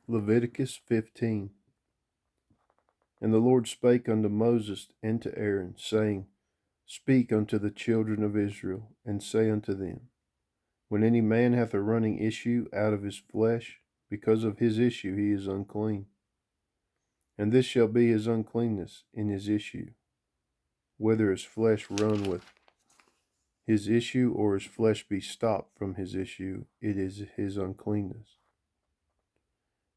Leviticus 15. And the Lord spake unto Moses and to Aaron, saying, Speak unto the children of Israel, and say unto them, When any man hath a running issue out of his flesh, because of his issue he is unclean. And this shall be his uncleanness in his issue, whether his flesh run with his issue, or his flesh be stopped from his issue, it is his uncleanness.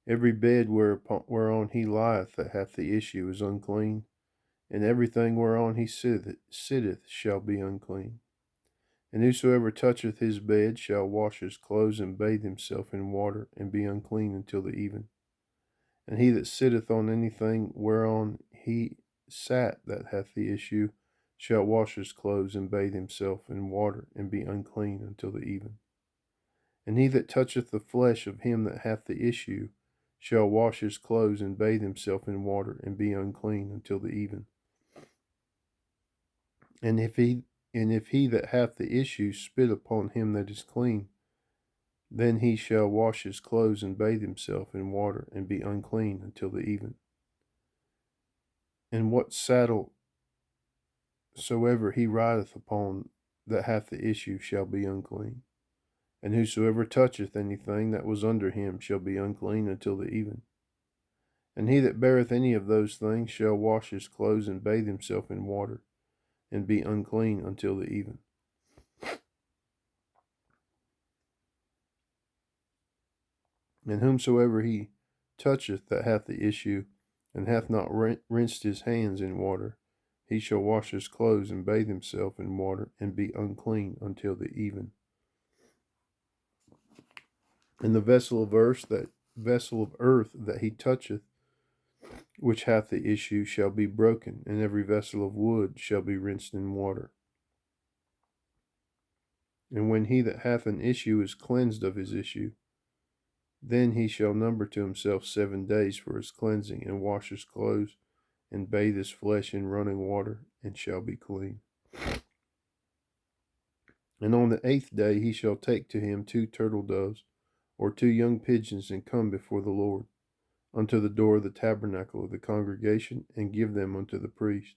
Every bed whereon he lieth that hath the issue is unclean, and everything whereon he sitteth shall be unclean. And whosoever toucheth his bed shall wash his clothes and bathe himself in water, and be unclean until the even. And he that sitteth on anything whereon he sat that hath the issue shall wash his clothes and bathe himself in water, and be unclean until the even. And he that toucheth the flesh of him that hath the issue shall wash his clothes and bathe himself in water, and be unclean until the even. And if he that hath the issue spit upon him that is clean, then he shall wash his clothes and bathe himself in water, and be unclean until the even. And what saddle soever he rideth upon that hath the issue shall be unclean. And whosoever toucheth anything that was under him shall be unclean until the even. And he that beareth any of those things shall wash his clothes and bathe himself in water, and be unclean until the even. And whomsoever he toucheth that hath the issue, and hath not rinsed his hands in water, he shall wash his clothes and bathe himself in water, and be unclean until the even. And the vessel of earth that he toucheth, which hath the issue, shall be broken, and every vessel of wood shall be rinsed in water. And when he that hath an issue is cleansed of his issue, then he shall number to himself 7 days for his cleansing, and wash his clothes, and bathe his flesh in running water, and shall be clean. And on the 8th day he shall take to him 2 turtle doves, or 2 young pigeons, and come before the Lord unto the door of the tabernacle of the congregation, and give them unto the priest.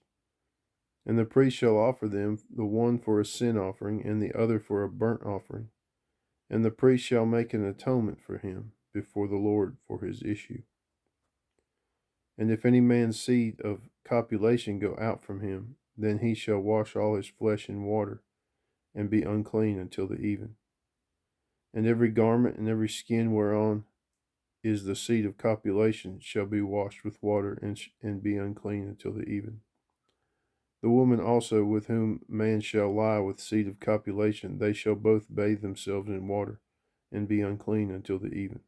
And the priest shall offer them, the one for a sin offering, and the other for a burnt offering. And the priest shall make an atonement for him before the Lord for his issue. And if any man's seed of copulation go out from him, then he shall wash all his flesh in water, and be unclean until the even. And every garment and every skin whereon is the seed of copulation shall be washed with water, and be unclean until the even. The woman also with whom man shall lie with seed of copulation, they shall both bathe themselves in water, and be unclean until the even.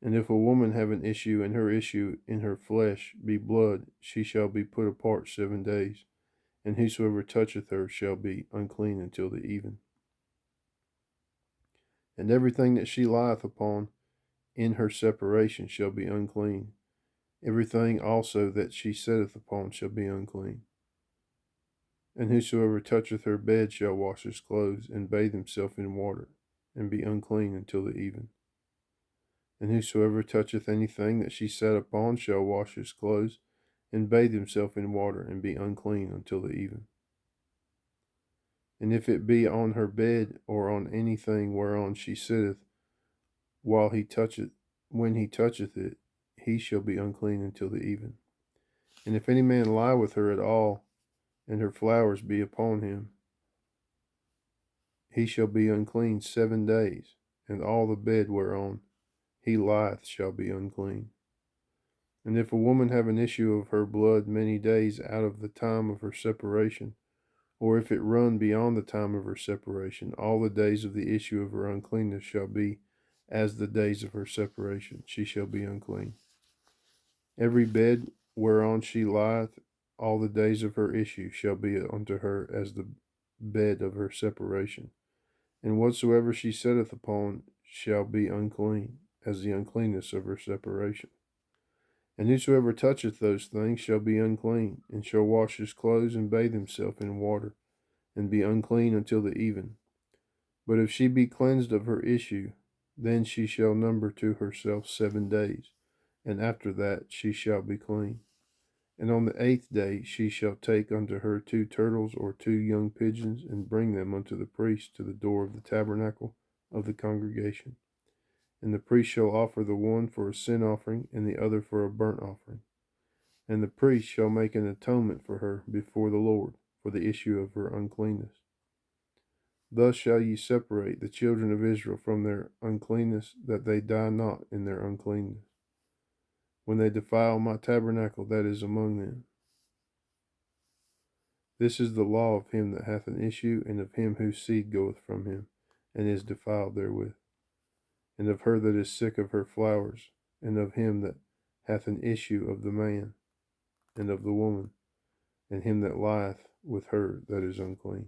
And if a woman have an issue, and her issue in her flesh be blood, she shall be put apart 7 days, and whosoever toucheth her shall be unclean until the even. And everything that she lieth upon in her separation shall be unclean. Everything also that she sitteth upon shall be unclean. And whosoever toucheth her bed shall wash his clothes, and bathe himself in water, and be unclean until the even. And whosoever toucheth anything that she sat upon shall wash his clothes, and bathe himself in water, and be unclean until the even. And if it be on her bed, or on anything whereon she sitteth, when he toucheth it, he shall be unclean until the even. And if any man lie with her at all, and her flowers be upon him, he shall be unclean 7 days, and all the bed whereon he lieth shall be unclean. And if a woman have an issue of her blood many days out of the time of her separation, or if it run beyond the time of her separation, all the days of the issue of her uncleanness shall be as the days of her separation. She shall be unclean. Every bed whereon she lieth, all the days of her issue shall be unto her as the bed of her separation. And whatsoever she sitteth upon shall be unclean, as the uncleanness of her separation. And whosoever toucheth those things shall be unclean, and shall wash his clothes, and bathe himself in water, and be unclean until the even. But if she be cleansed of her issue, Then she shall number to herself 7 days, and after that she shall be clean. And on the 8th day she shall take unto her 2 turtles or 2 young pigeons, and bring them unto the priest to the door of the tabernacle of the congregation. And the priest shall offer the one for a sin offering, and the other for a burnt offering. And the priest shall make an atonement for her before the Lord, for the issue of her uncleanness. Thus shall ye separate the children of Israel from their uncleanness, that they die not in their uncleanness, when they defile my tabernacle that is among them. This is the law of him that hath an issue, and of him whose seed goeth from him, and is defiled therewith, and of her that is sick of her flowers, and of him that hath an issue of the man, and of the woman, and him that lieth with her that is unclean.